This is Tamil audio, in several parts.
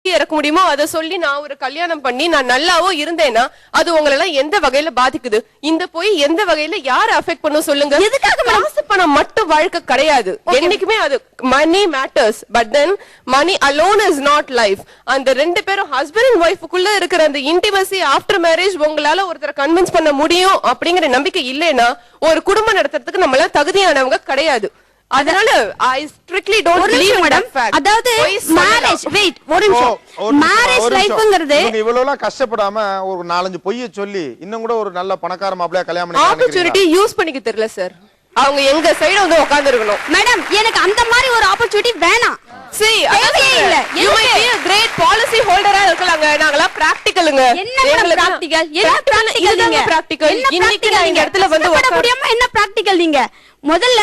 இறக்க முடியுமோ அதை சொல்லி நான் ஒரு கல்யாணம் பண்ணி நான் நல்லாவோ இருந்தேன்னா அது உங்களை எல்லாம் எந்த வகையில பாதிக்குது? இந்த போய் எந்த வகையில யாரு அஃபெக்ட் பண்ணும் சொல்லுங்க? எதுக்காக காசு பணம் மட்டும் வாழ்க்கை கிடையாது. என்னைக்குமே அது money matters, but then money alone is not life. அந்த ரெண்டு பேரும் ஹஸ்பண்ட் அண்ட் ஒய்ஃபுக்குள்ள இருக்கிற அந்த இன்டிமசி ஆஃப்டர் மேரேஜ் உங்களால ஒருத்தரை கன்வின்ஸ் பண்ண முடியும் அப்படிங்கிற நம்பிக்கை இல்லைன்னா ஒரு குடும்பம் நடத்துறதுக்கு நம்ம எல்லாம் தகுதியானவங்க கிடையாது. அதனால I strictly don't believe in that fact. அதாவது மேரேஜ் வெயிட் ஒரு நிமிஷம் மேரேஜ் லைஃப்ங்கிறது இவ்வளவுலாம் கஷ்டப்படாம ஒரு 4-5 பொய்ய சொல்லி இன்னும் கூட ஒரு நல்ல பணக்கார மாப்பிளைய கல்யாணம் பண்ணி ஆப்பர்ச்சுனிட்டி யூஸ் பண்ணிக்க தெரியல சார். அவங்க எங்க சைடு வந்து உட்கார்ந்து இருக்கணும். மேடம் எனக்கு அந்த மாதிரி ஒரு ஆப்பர்ச்சுனிட்டி வேணாம். See, இல்ல. You might be a great policy holder ஆ இருக்கலாங்க. நாங்களா பிராக்டிகல்ங்க. என்ன பிராக்டிகல்? என்ன பிராக்டிகல் நீங்க? பிராக்டிகல். இன்னைக்கு நீங்க இடத்துல வந்து உட்கார முடியாம என்ன பிராக்டிகல் நீங்க? முதல்ல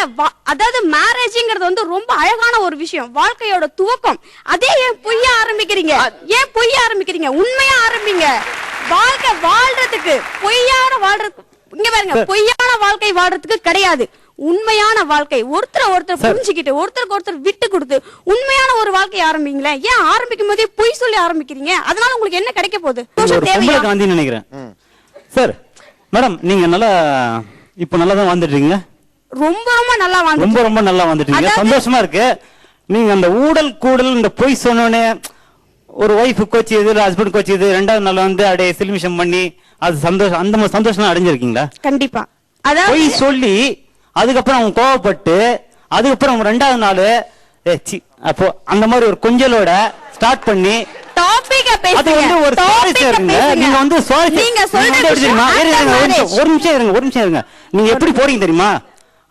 அதாவது மேரேஜ்ங்கிறது வந்து ரொம்ப அழகான ஒரு விஷயம், வாழ்க்கையோட துவக்கம். அதே ஏன் பொய்யா ஆரம்பிக்கிறீங்க? ஏன் பொய்யா ஆரம்பிக்கிறீங்க? உண்மையா ஆரம்பிங்க. வாழ்க்கை வாழ்றதுக்கு பொய்யான வாழ்றதுக்கு இங்க பாருங்க, பொய்யான வாழ்க்கை வாழ்றதுக்கு கிடையாது. உண்மையான வாழ்க்கை ஒருத்தர் புரிஞ்சுக்கிட்டு ஒருத்தருக்கு ஒருத்தர் விட்டு கொடுத்து உண்மையான ஒரு வாழ்க்கை ஆரம்பிங்களே. ஏன் ஆரம்பிக்கும் போதே பொய் சொல்லி ஆரம்பிக்கிறீங்க? அதனால உங்களுக்கு என்ன கிடைக்க போகுது? காந்தி நினைக்கிறேன் சார். மேடம் நீங்க நல்லா இப்ப நல்லா தான் வந்துட்டீங்க. ரொம்ப நல்லா வந்து ரொம்ப நல்லா வந்துட்டீங்க. சந்தோஷமா இருக்கு. நீங்க அந்த ஊடல் கூடல் இந்த பொய் சொன்னோடனே ஒரு ஒய்ஃப் கோச்சு இது ஹஸ்பண்ட் கோச்சு இது ரெண்டாவது நாள் வந்து அப்படியே சிலிமிஷம் பண்ணி அது சந்தோஷம், அந்த மாதிரி சந்தோஷம் அடைஞ்சிருக்கீங்களா? கண்டிப்பா. அதாவது பொய் சொல்லி அதுக்கப்புறம் அவங்க கோவப்பட்டு அதுக்கப்புறம் ரெண்டாவது நாள் அப்போ அந்த மாதிரி ஒரு கொஞ்சலோட ஸ்டார்ட் பண்ணி டாபிக்க அது வந்து ஒரு நீங்க வந்து ஒரு நிமிஷம் இருங்க. நீங்க எப்படி போறீங்க தெரியுமா?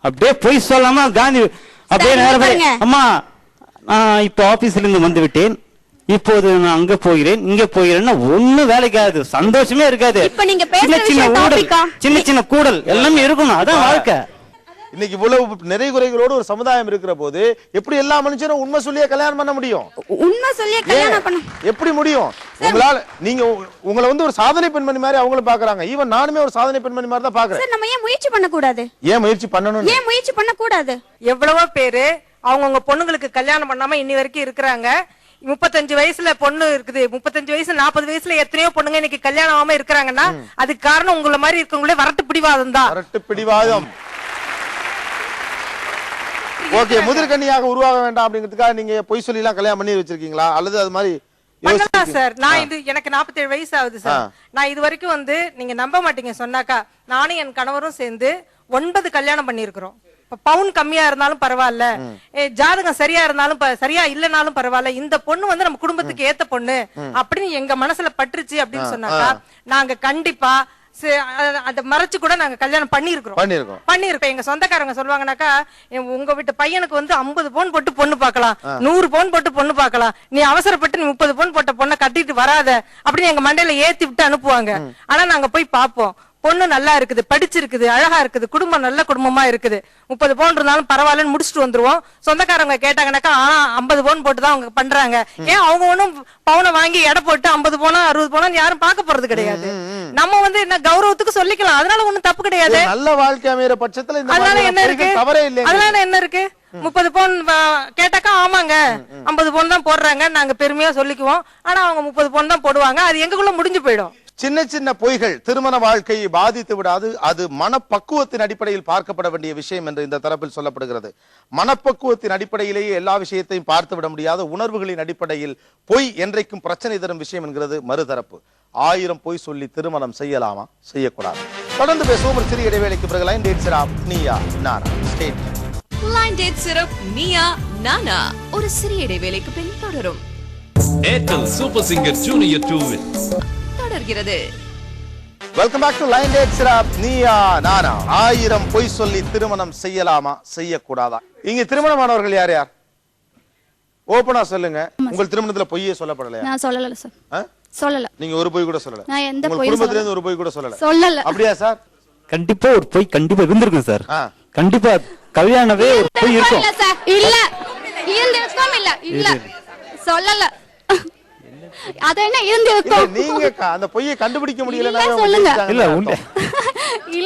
அப்படியே பொய் சொல்லாம காந்தி அப்படியே நேரம் அம்மா இப்ப ஆபீஸ்ல இருந்து வந்து விட்டேன், இப்போது நான் அங்க போகிறேன் இங்க போகிறேன்னா ஒண்ணும் வேலைக்காது, சந்தோஷமே இருக்காது. சின்ன சின்ன கூடல் எல்லாமே இருக்கணும், அதான் வாழ்க்கை. இன்னைக்கு இவ்வளவு நிறை குறைகளோடு ஒரு சமுதாயம் இருக்கிற போது எப்படி எல்லா மனுஷனும் உண்மை சொல்லியே கல்யாணம் பண்ண முடியும்? உண்மை சொல்லியே கல்யாணம் பண்ண எப்படி முடியும்? உங்களால நீங்க உங்களை வந்து ஒரு சாதனை பெண்மணி மாதிரி அவங்களும் பாக்குறாங்க. ஈவன் நானுமே ஒரு சாதனை பெண்மணி மாதிரி தான் பாக்குறேன். சார் நம்ம ஏன் முயற்சி பண்ண கூடாது? ஏன் முயற்சி பண்ணணும்? ஏன் முயற்சி பண்ண கூடாது? எவ்வளவோ பேரு அவங்கவுங்க பொண்ணுங்களுக்கு கல்யாணம் பண்ணாம இன்னி வரைக்கும் இருக்கிறாங்க. 35 வயசுல பொண்ணு இருக்குது, 35 வயசு 40 வயசுல எத்தனையோ பொண்ணுங்க இன்னைக்கு கல்யாணம் ஆகாம இருக்கிறாங்கன்னா அதுக்கு காரணம் உங்களை மாதிரி இருக்கவங்களே வரட்டு பிடிவாதம் தான். வரட்டு பிடிவாதம். ஓகே, முதற்கண்ணியாக உருவாக வேண்டாம் அப்படிங்கிறதுக்காக நீங்க பொய் சொல்லி எல்லாம் கல்யாணம் பண்ணி வச்சிருக்கீங்களா? அல்லது அது மாதிரி சார் நான் இது எனக்கு 47 வயசு ஆகுது சார். நான் இது வரைக்கும் வந்து நீங்க நம்ப மாட்டீங்க சொன்னாக்கா நானும் என் கணவரும் சேர்ந்து 9 கல்யாணம் பண்ணிருக்கிறோம். பவுன் கம்மியா இருந்தாலும் பரவாயில்ல, ஜாதகம் சரியா இருந்தாலும் சரியா இல்லனாலும் பரவாயில்ல, இந்த பொண்ணு வந்து நம்ம குடும்பத்துக்கு ஏத்த பொண்ணு அப்படின்னு எங்க மனசுல பற்றுச்சு அப்படின்னு சொன்னாக்கா நாங்க கண்டிப்பா அத மறைச்சு கூட நாங்க கல்யாணம் பண்ணிருக்கோம். எங்க சொந்தக்காரங்க சொல்லுவாங்கன்னாக்கா உங்க வீட்டு பையனுக்கு வந்து 50 பவுன் போட்டு பொண்ணு பாக்கலாம், 100 பவுன் போட்டு பொண்ணு பாக்கலாம், நீ அவசரப்பட்டு நீ 30 பவுன் போட்ட பொண்ணை கட்டிட்டு வராத அப்படின்னு எங்க மண்டையில ஏத்தி விட்டு அனுப்புவாங்க. ஆனா நாங்க போய் பாப்போம், பொண்ணு நல்லா இருக்குது, படிச்சிருக்குது, அழகா இருக்குது, குடும்பம் நல்ல குடும்பமா இருக்குது, 30 பவுன் இருந்தாலும் பரவாயில்லன்னு முடிச்சுட்டு வந்துருவோம். சொந்தக்காரங்க கேட்டாங்கன்னாக்கா 50 பவுன் போட்டுதான் அவங்க பண்றாங்க. ஏன் அவங்க ஒண்ணும் பவுனை வாங்கி எடை போட்டு 50 பவுனா 60 பவுனா யாரும் பார்க்க போறது கிடையாது. நம்ம வந்து என்ன கௌரவத்துக்கு சொல்லிக்கலாம், அதனால ஒண்ணும் தப்பு கிடையாது. நல்ல வாழ்க்கை அமைற பட்சத்துல அதனால என்ன இருக்கு? அதனால என்ன இருக்கு? 30 பவுன் கேட்டாக்கா ஆமாங்க 50 பவுன் தான் போடுறாங்க நாங்க பெருமையா சொல்லிக்குவோம். ஆனா அவங்க 30 பவுன் தான் போடுவாங்க. அது எங்களுக்குள்ள முடிஞ்சு போயிடும். சின்ன சின்ன பொய்கள் திருமண வாழ்க்கையை பாதித்து விடாது. அது மனப்பக்குவத்தின் அடிப்படையில் பார்க்கப்பட வேண்டிய விஷயம் என்று இந்த தரப்பில் சொல்லப்படுகிறது. மனப்பக்குவத்தின் அடிப்படையிலேயே எல்லா விஷயத்தையும் பார்த்து விட முடியாத உணர்வுகளின் அடிப்படையில் பொய் என்றைக்கும் பிரச்சனை தரும் விஷயம் என்கிறது மறுதரப்பு. 1000 பொய் சொல்லி திருமணம் செய்யலாமா, செய்யக்கூடாது? தொடர்ந்து பேசுவோம் ஒரு சிறிய இடைவேளைக்கு பிறகு. லைன் டேட் சிரப் நீயா நானா ஸ்டேட். லைன் டேட் சிரப் நீயா நானா ஒரு சிறிய இடைவேளைக்கு பின் தொடரும். ஏர்டெல் சூப்பர் சிங்கர் ஜூனியர் 2 தொடர்கிறது. வெல்கம் பேக் டு லைன் டேட் சிரப் நீயா நானா. 1000 பொய் சொல்லி திருமணம் செய்யலாமா, செய்யக்கூடாதா? இங்க திருமணமானவர்கள் யார் யார்? ஓபனா சொல்லுங்க. உங்கள் திருமணத்துல பொய்யே சொல்லப்படலையா? நான் சொல்லல சார். சொல்லல. நீங்க ஒரு பொய் கூட சொல்லல? நான் எந்த பொய் குடும்பத்துல இருந்து ஒரு பொய் கூட சொல்லல? சொல்லல. அப்படியா சார்? கண்டிப்பா ஒரு பொய் கண்டிப்பா இருந்திருக்கும் சார். கண்டிப்பா கல்யாணவே ஒரு பொய் இருக்கும். இல்ல இருந்திருக்கும். இல்ல சொல்லல. அது என்ன இருந்திருக்கும்? நீங்க அந்த பொய்யை கண்டுபிடிக்க முடியலனா சொல்லுங்க. இல்ல உண்மை.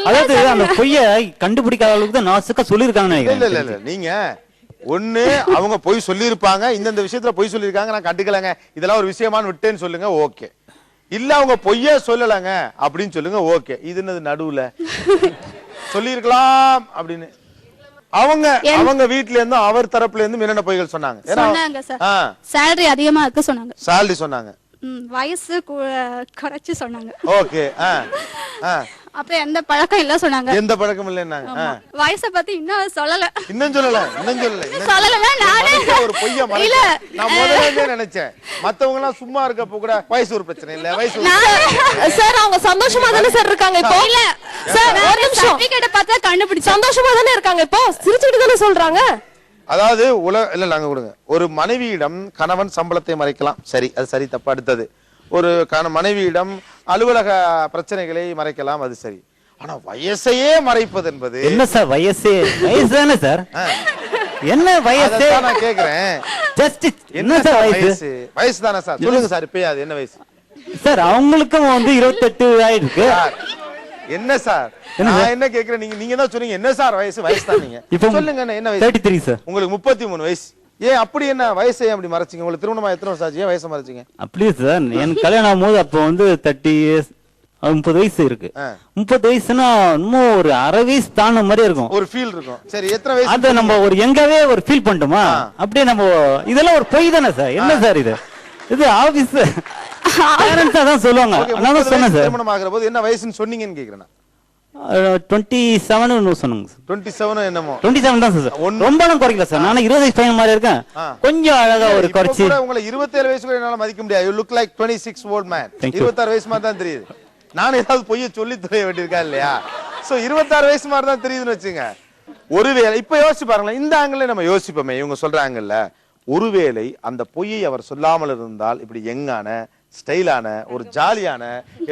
அதாவது அந்த பொய்யை கண்டுபிடிக்காத அளவுக்கு தான் நாசுக்கா சொல்லிருக்காங்க நினைக்கிறேன். இல்ல நீங்க ஒண்ணு அவங்க பொய் சொல்லியிருப்பாங்க, இந்த விஷயத்துல பொய் சொல்லியிருக்காங்க, நான் கண்டுக்கலங்க, இதெல்லாம் ஒரு விஷயமான்னு விட்டேன்னு சொல்லுங்க, ஓகே. இல்ல அவங்க பொய்யே சொல்லலங்க அப்படின்னு சொல்லுங்க, ஓகே. இது என்னது நடுவுல சொல்லியிருக்கலாம் அப்படின்னு அவங்க வீட்ல இருந்து அவர் தரப்புல இருந்து என்னென்ன பொய்கள் சொன்னாங்க? சொன்னாங்க சார், salary அதிகமா இருக்கு சொன்னாங்க. salary சொன்னாங்க, வயசு குறைச்சு சொன்னாங்க. ஓகே. அப்புறம் எந்த பழக்கம் இல்ல சொன்னாங்க. எந்த பழக்கம் இல்லன்னாங்க. வயசை பத்தி இன்னும் சொல்லல. இன்னும் சொல்லல. நானே ஒரு பொய்யா மறைக்க நான் முதல்லயே நினைச்சேன். மத்தவங்க எல்லாம் சும்மா இருக்கப்ப கூட வயசு ஒரு பிரச்சனை இல்ல, வயசு சார் அவங்க சந்தோஷமா தானே சார் இருக்காங்க இப்போ? இல்ல சார் ஒரு நிமிஷம், சர்டிபிகேட் பார்த்தா கண்டுபிடிச்சு சந்தோஷமா தானே இருக்காங்க இப்போ, சிரிச்சிட்டு தானே சொல்றாங்க. அதாவது இல்ல நாங்க கொடுங்க, ஒரு மனைவியிடம் கணவன் சம்பளத்தை மறைக்கலாம், சரி, அது சரி, தப்பு. அடுத்தது ஒரு மனைவியிடம் அலுவலக பிரச்சனைகளை மறைக்கலாம், அது சரி. ஆனா வயசையே மறைப்பது என்பது என்ன சார்? வயசு தானே சார், என்ன வயசு நான் கேக்குறேன். ஜஸ்ட் என்ன சார் வயசு? வயசு தானே சார், சொல்லுங்க சார். இப்ப அது என்ன வயசு சார்? அவங்களுக்கும் 28 ஆயிருக்கு. என்ன சார் நான் என்ன கேக்குறேன், நீங்க தான் சொன்னீங்க என்ன சார் வயசு? வயசு தான். நீங்க சொல்லுங்க என்ன வயசு? 33 சார். உங்களுக்கு 33 வயசு. ஏன் அப்படி என்ன வயசை அப்படி மறைச்சிங்க? உங்களுக்கு திருமணமா எத்தனை வருஷம் ஆச்சு? ஏன் வயசை மறைச்சிங்க? அப்படியே சார், எனக்கு கல்யாணம் ஆகும்போது அப்போ 30 years 30 வயசு இருக்கு. 30 வயசுனா இன்னும் ஒரு 60 வயசு தாண்ட மாதிரி இருக்கும், ஒரு ஃபீல் இருக்கும். சரி, எத்தனை வயசு? அது நம்ம ஒரு எங்கவே ஒரு ஃபீல் பண்ணிட்டோமா அப்படியே நம்ம. இதெல்லாம் ஒரு பொய் தானே சார்? என்ன சார் இது ஆபீஸ் பேரண்ட்ஸா தான் சொல்லுவாங்க. நான் தான் சொன்னேன் சார். திருமணம் ஆகிற போது என்ன வயசுன்னு சொன்னீங்கன்னு கேக்குறேன். 27 சொன்னாங்க சார். 27 என்னமோ 27 தான் சார். ரொம்பலாம் குறைக்கல சார், நானும் 20 வயசு பையன் மாதிரி இருக்கேன், கொஞ்சம் அழகா ஒரு குறைச்சி. உங்களை 27 வயசுல என்னால மதிக்க முடியாது. You look like 26 old man. 26 வயசு மாதிரி தான் தெரியுது. நான் ஏதாவது பொய்ய சொல்லி தெரிய வேண்டியிருக்கா இல்லையா? சோ 26 வயசு மாதிரி தான் தெரியுதுன்னு வச்சுங்க. ஒருவேளை இப்ப யோசிச்சு பாருங்களேன், இந்த ஆங்கிள் நம்ம யோசிப்போமே, இவங்க சொல்றாங்கல்ல, ஒருவேளை அந்த பொய்யை அவர் சொல்லாமல் இருந்தால் இப்படி யங்கான ஸ்டைலான ஒரு ஜாலியான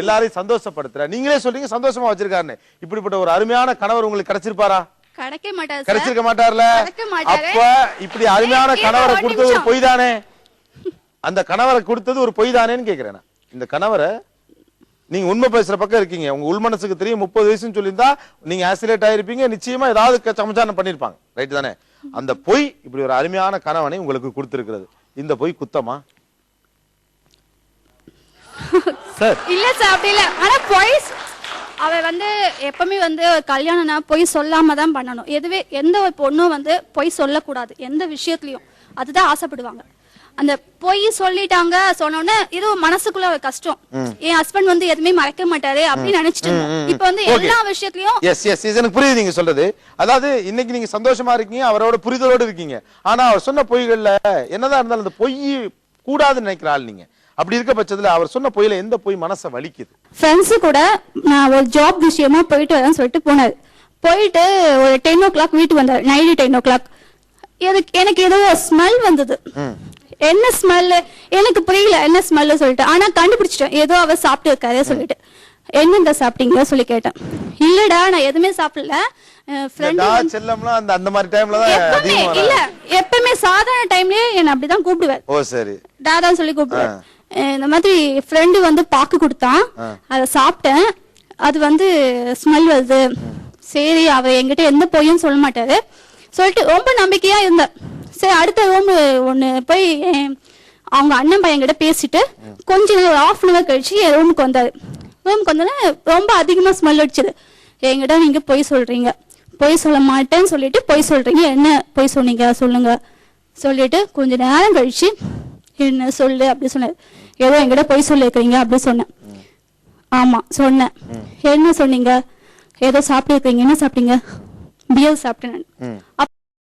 எல்லாரையும் சந்தோஷப்படுத்துற, நீங்களே சொல்றீங்க சந்தோஷமா வச்சிருக்காருன்னு, இப்படிப்பட்ட ஒரு அருமையான கணவர் உங்களுக்கு கிடைச்சிருப்பாரா? கிடைச்சிருக்க மாட்டார்ல. அப்ப இப்படி அருமையான கணவரை கொடுத்தது ஒரு பொய் தானே? அந்த கணவரை கொடுத்தது ஒரு பொய் தானேன்னு கேக்குறேன். இந்த கணவரை நீங்க உண்மை பேசுற பக்கம் இருக்கீங்க, உங்க உள் மனசுக்கு தெரியும் 30 வயசுன்னு சொல்லியிருந்தா நீங்க ஆசிலேட் ஆயிருப்பீங்க, நிச்சயமா ஏதாவது சமச்சாரம் பண்ணிருப்பாங்க, ரைட் தானே? அந்த பொய் இப்படி ஒரு அருமையான கணவனை உங்களுக்கு கொடுத்திருக்கிறது, இந்த பொய் குத்தமா சார்? இல்ல சார், அப்படி இல்ல. ஆனா பொய் அவ எப்பவுமே கல்யாணம்னா பொய் சொல்லாம தான் பண்ணணும். எந்த ஒரு பொண்ணும் பொய் சொல்லக்கூடாது எந்த விஷயத்துலயும், அதுதான் ஆசைப்படுவாங்க. அந்த பொய் சொல்லிட்டாங்க சொன்னோன்னு இது மனசுக்குள்ள ஒரு கஷ்டம். என் ஹஸ்பண்ட் எதுவுமே மறைக்க மாட்டாரு அப்படின்னு நினைச்சிட்டு இப்ப எல்லா விஷயத்திலயும். எஸ் எஸ் எனக்கு புரியுது நீங்க சொல்றது. அதாவது இன்னைக்கு நீங்க சந்தோஷமா இருக்கீங்க, அவரோட புரிதலோடு இருக்கீங்க, ஆனா அவர் சொன்ன பொய்கள்ல என்னதான் இருந்தாலும் அந்த பொய் கூடாதுன்னு நினைக்கிற ஆள் நீங்க. அப்படி இருக்க பட்சத்துல அவர் சொன்ன பொய்ல எந்த பொய் மனசை வலிக்குது? ஃப்ரெண்ட்ஸ் கூட நான் ஒரு ஜாப் விஷயமா போயிட்டு வரேன்னு சொல்லிட்டு போனாரு. போயிட்டு ஒரு 10 o'clock வீட்டுக்கு வந்தாரு, நைட்டு 10 o'clock. எனக்கு ஏதோ ஸ்மெல் வந்தது. என்ன ஸ்மெல் எனக்கு புரியல, என்ன ஸ்மெல் சொல்லிட்டு. ஆனா கண்டுபிடிச்சிட்டேன், ஏதோ அவர் சாப்பிட்டு இருக்காரு சொல்லிட்டு. என்னங்க சாப்பிட்டீங்க சொல்லி கேட்டேன். இல்லடா நான் எதுவுமே சாப்பிடல, இல்ல எப்பவுமே சாதாரண டைம்லயே என்ன அப்படிதான் கூப்பிடுவேன். ஓ சரி, தாதான்னு சொல்லி கூப்பிடுவேன். இந்த மாதிரி ஃப்ரெண்டு பாக்கு கொடுத்தான், அதை சாப்பிட்டேன், அது ஸ்மெல் வருது. சரி அவர் என்கிட்ட எந்த பொய்யும் சொல்ல மாட்டாரு சொல்லிட்டு ரொம்ப நம்பிக்கையா இருந்தேன். சரி அடுத்த ரூம் ஒண்ணு போய் அவங்க அண்ணன் பையன் கிட்ட பேசிட்டு கொஞ்ச நேரம் ஒரு 1/2 hour கழிச்சு என் ரூமுக்கு வந்தாரு. ரூமுக்கு வந்தோடனே ரொம்ப அதிகமா ஸ்மெல் அடிச்சது. என்கிட்ட நீங்க பொய் சொல்றீங்க, பொய் சொல்ல மாட்டேன்னு சொல்லிட்டு பொய் சொல்றீங்க, என்ன பொய் சொன்னீங்க சொல்லுங்க சொல்லிட்டு கொஞ்ச நேரம் கழிச்சு என்ன சொல்லு அப்படி சொன்னாரு. ஏதோ என்கிட்ட பொய் சொல்லிருக்கீங்க அப்படி சொன்னேன். ஆமா சொன்னேன். என்ன சொன்னீங்க? ஏதோ சாப்பிட்டு இருக்கீங்க, என்ன சாப்பிட்டீங்க? பியர் சாப்பிட்டேன்.